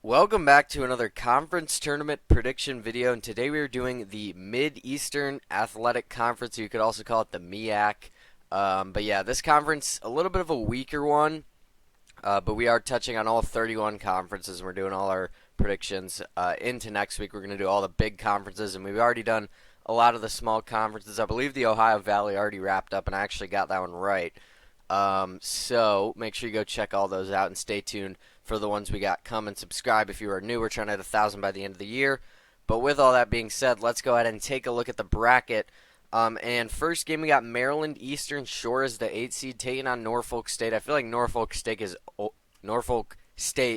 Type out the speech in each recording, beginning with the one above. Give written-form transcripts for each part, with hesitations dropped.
Welcome back to another conference tournament prediction video, and today we are doing the Mid-Eastern Athletic Conference. You could also call it the MEAC. But yeah, this conference, a little bit of a weaker one, but we are touching on all 31 conferences, and we're doing all our predictions into next week. We're going to do all the big conferences, and we've already done a lot of the small conferences. I believe the Ohio Valley already wrapped up, and I actually got that one right. So make sure you go check all those out and stay tuned for the ones we got coming. Subscribe if you are new. We're trying to hit 1,000 by the end of the year. But with all that being said, let's go ahead and take a look at the bracket. And first game, we got Maryland Eastern Shore as the 8 seed taking on Norfolk State. I feel like Norfolk State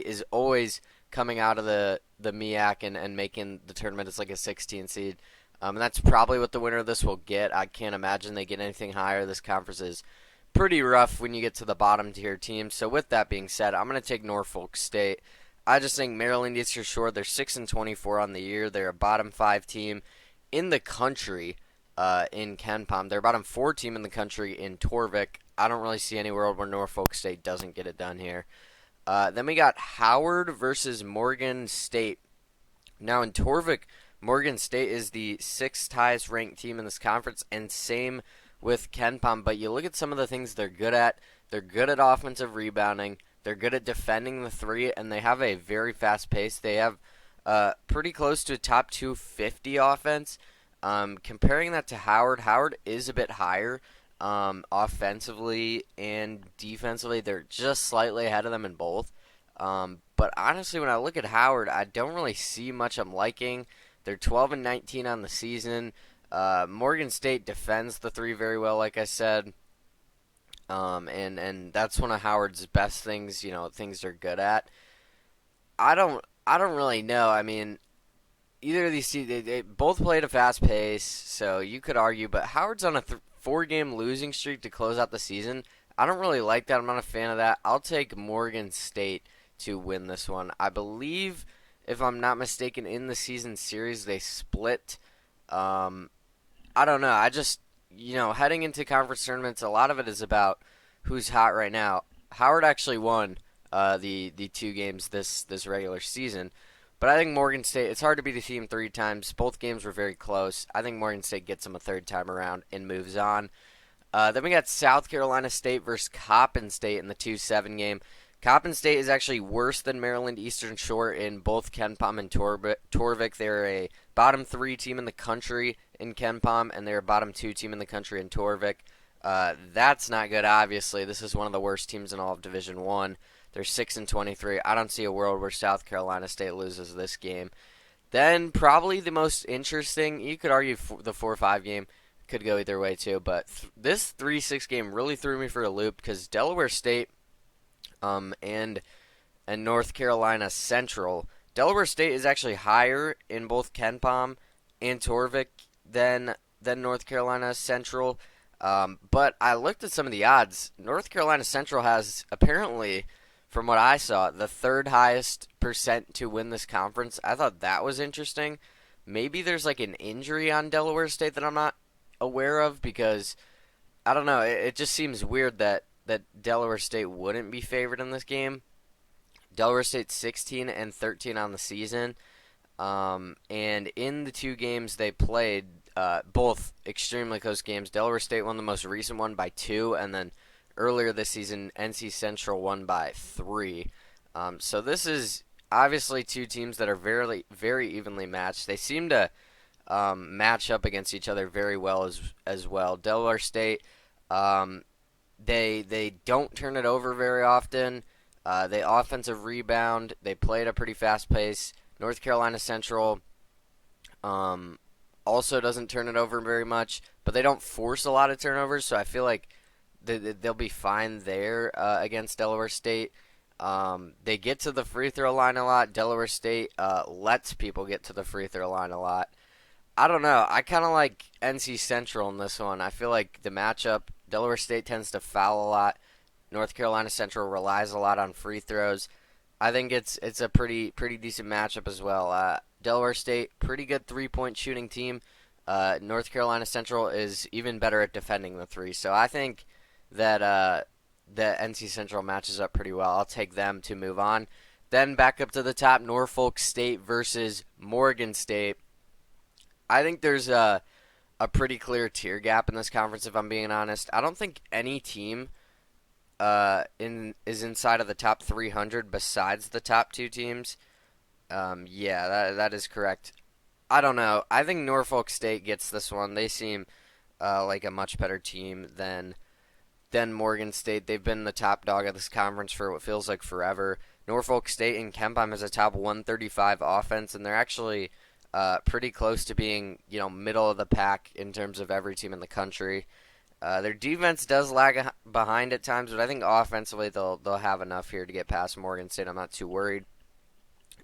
is always coming out of the MEAC and making the tournament as like a 16 seed. And that's probably what the winner of this will get. I can't imagine they get anything higher. This conference is pretty rough when you get to the bottom tier teams. So with that being said, I'm going to take Norfolk State. I just think Maryland Eastern Shore, they're 6-24 on the year. They're a bottom 5 team in the country in KenPom. They're a bottom 4 team in the country in Torvik. I don't really see any world where Norfolk State doesn't get it done here. Then we got Howard versus Morgan State. Now in Torvik, Morgan State is the 6th highest ranked team in this conference, and same with KenPom, but you look at some of the things they're good at. They're good at offensive rebounding. They're good at defending the three, and they have a very fast pace. They have pretty close to a top 250 offense. Comparing that to Howard, Howard is a bit higher offensively and defensively. They're just slightly ahead of them in both. But honestly, when I look at Howard, I don't really see much I'm liking. They're 12-19 on the season. Morgan State defends the three very well, like I said, and that's one of Howard's best things. Things they're good at. I don't really know. I mean, either of these teams, they both play at a fast pace, so you could argue. But Howard's on a 4-game losing streak to close out the season. I don't really like that. I'm not a fan of that. I'll take Morgan State to win this one. I believe, if I'm not mistaken, in the season series they split. I don't know. I just, heading into conference tournaments, a lot of it is about who's hot right now. Howard actually won the 2 games this regular season, but I think Morgan State, it's hard to beat a team 3 times. Both games were very close. I think Morgan State gets them a 3rd time around and moves on. Then we got South Carolina State versus Coppin State in the 2-7 game. Coppin State is actually worse than Maryland Eastern Shore in both KenPom and Torvik. They're a bottom 3 team in the country in KenPom, and they're a bottom 2 team in the country in Torvik. That's not good, obviously. This is one of the worst teams in all of Division I. They're 6-23. I don't see a world where South Carolina State loses this game. Then probably the most interesting, you could argue the 4-5 game could go either way too, but this 3-6 game really threw me for a loop because Delaware State and North Carolina Central. Delaware State is actually higher in both KenPom and Torvik than North Carolina Central. But I looked at some of the odds. North Carolina Central has, apparently, from what I saw, the 3rd highest percent to win this conference. I thought that was interesting. Maybe there's like an injury on Delaware State that I'm not aware of, because I don't know. It just seems weird that Delaware State wouldn't be favored in this game. Delaware State's 16-13 on the season. And in the 2 games they played, both extremely close games. Delaware State won the most recent one by 2, and then earlier this season, NC Central won by 3. So this is obviously 2 teams that are very, very evenly matched. They seem to match up against each other very well as well. Delaware State, they don't turn it over very often. They offensive rebound. They play at a pretty fast pace. North Carolina Central also doesn't turn it over very much, but they don't force a lot of turnovers, so I feel like they'll be fine there against Delaware State. They get to the free throw line a lot. Delaware State lets people get to the free throw line a lot. I don't know. I kind of like NC Central in this one. I feel like the matchup, Delaware State tends to foul a lot. North Carolina Central relies a lot on free throws. I think it's a pretty decent matchup as well. Delaware State, pretty good 3-point shooting team. North Carolina Central is even better at defending the 3. So I think that NC Central matches up pretty well. I'll take them to move on. Then back up to the top, Norfolk State versus Morgan State. I think there's a pretty clear tier gap in this conference, if I'm being honest. I don't think any team is inside of the top 300 besides the top two teams. Yeah, that is correct. I don't know. I think Norfolk State gets this one. They seem like a much better team than Morgan State. They've been the top dog of this conference for what feels like forever. Norfolk State in Kempheim has a top 135 offense, and they're actually pretty close to being, middle of the pack in terms of every team in the country. Their defense does lag behind at times, but I think offensively they'll have enough here to get past Morgan State. I'm not too worried.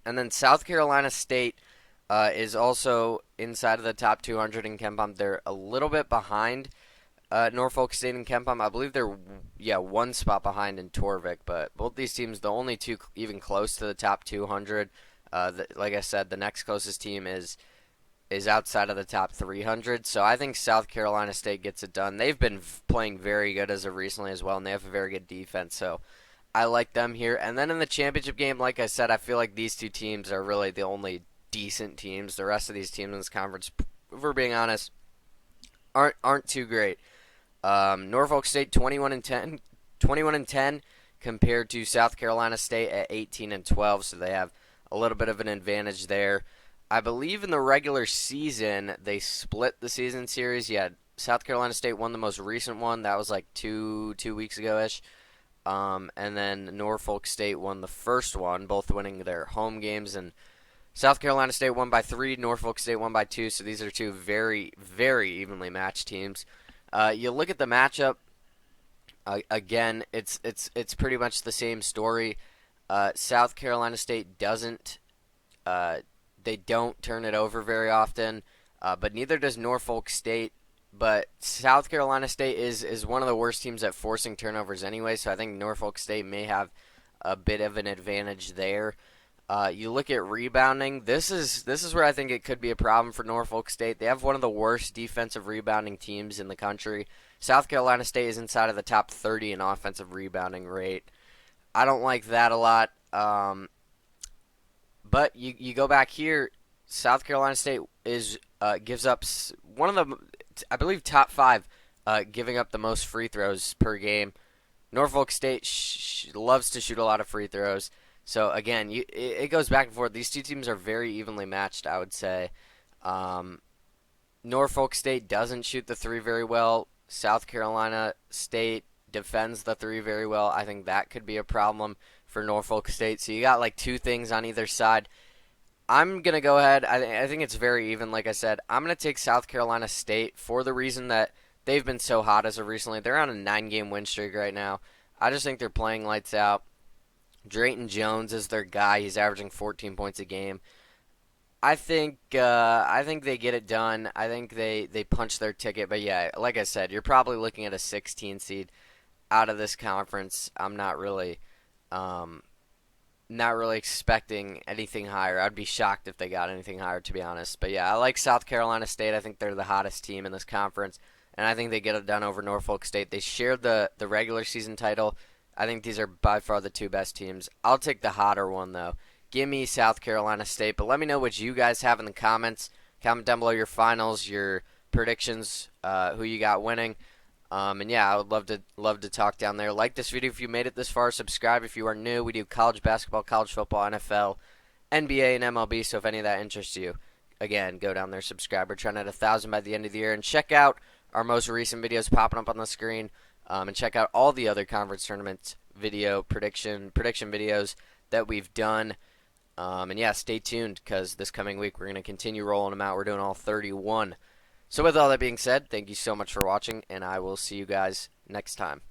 And then South Carolina State is also inside of the top 200 in Kempom. They're a little bit behind Norfolk State and Kempom. I believe they're one spot behind in Torvik, but both these teams, the only two even close to the top 200. Like I said, the next closest team is outside of the top 300. So I think South Carolina State gets it done. They've been playing very good as of recently as well, and they have a very good defense. So I like them here. And then in the championship game, like I said, I feel like these two teams are really the only decent teams. The rest of these teams in this conference, if we're being honest, aren't too great. Norfolk State 21-10 compared to South Carolina State at 18-12, so they have a little bit of an advantage there. I believe in the regular season they split the season series. Yeah, South Carolina State won the most recent one. That was like two weeks ago ish. And then Norfolk State won the first one, both winning their home games. And South Carolina State won by 3, Norfolk State won by 2. So these are two very, very evenly matched teams. You look at the matchup. Again, it's pretty much the same story. South Carolina State doesn't. They don't turn it over very often, but neither does Norfolk State. But South Carolina State is one of the worst teams at forcing turnovers anyway, so I think Norfolk State may have a bit of an advantage there. You look at rebounding. This is where I think it could be a problem for Norfolk State. They have one of the worst defensive rebounding teams in the country. South Carolina State is inside of the top 30 in offensive rebounding rate. I don't like that a lot. But you go back here, South Carolina State gives up one of the, I believe, top 5 giving up the most free throws per game. Norfolk State loves to shoot a lot of free throws. So, again, it goes back and forth. These two teams are very evenly matched, I would say. Norfolk State doesn't shoot the 3 very well. South Carolina State defends the 3 very well. I think that could be a problem for Norfolk State. So you got like 2 things on either side. I'm going to go ahead. I think it's very even, like I said. I'm going to take South Carolina State for the reason that they've been so hot as of recently. They're on a 9-game win streak right now. I just think they're playing lights out. Drayton Jones is their guy. He's averaging 14 points a game. I think they get it done. I think they punch their ticket. But yeah, like I said, you're probably looking at a 16 seed out of this conference. I'm not really expecting anything higher. I'd be shocked if they got anything higher, to be honest. But yeah, I like South Carolina State. I think they're the hottest team in this conference, and I think they get it done over Norfolk State. They shared the regular season title. I think these are by far the 2 best teams. I'll take the hotter one, though. Give me South Carolina State, but let me know what you guys have in the comments. Comment down below your finals, your predictions, who you got winning. And yeah, I would love to talk down there. Like this video if you made it this far. Subscribe if you are new. We do college basketball, college football, NFL, NBA, and MLB. So if any of that interests you, again, go down there, subscribe. We're trying to hit 1,000 by the end of the year. And check out our most recent videos popping up on the screen. And check out all the other conference tournament video prediction videos that we've done. And yeah, stay tuned because this coming week we're going to continue rolling them out. We're doing all 31. So with all that being said, thank you so much for watching, and I will see you guys next time.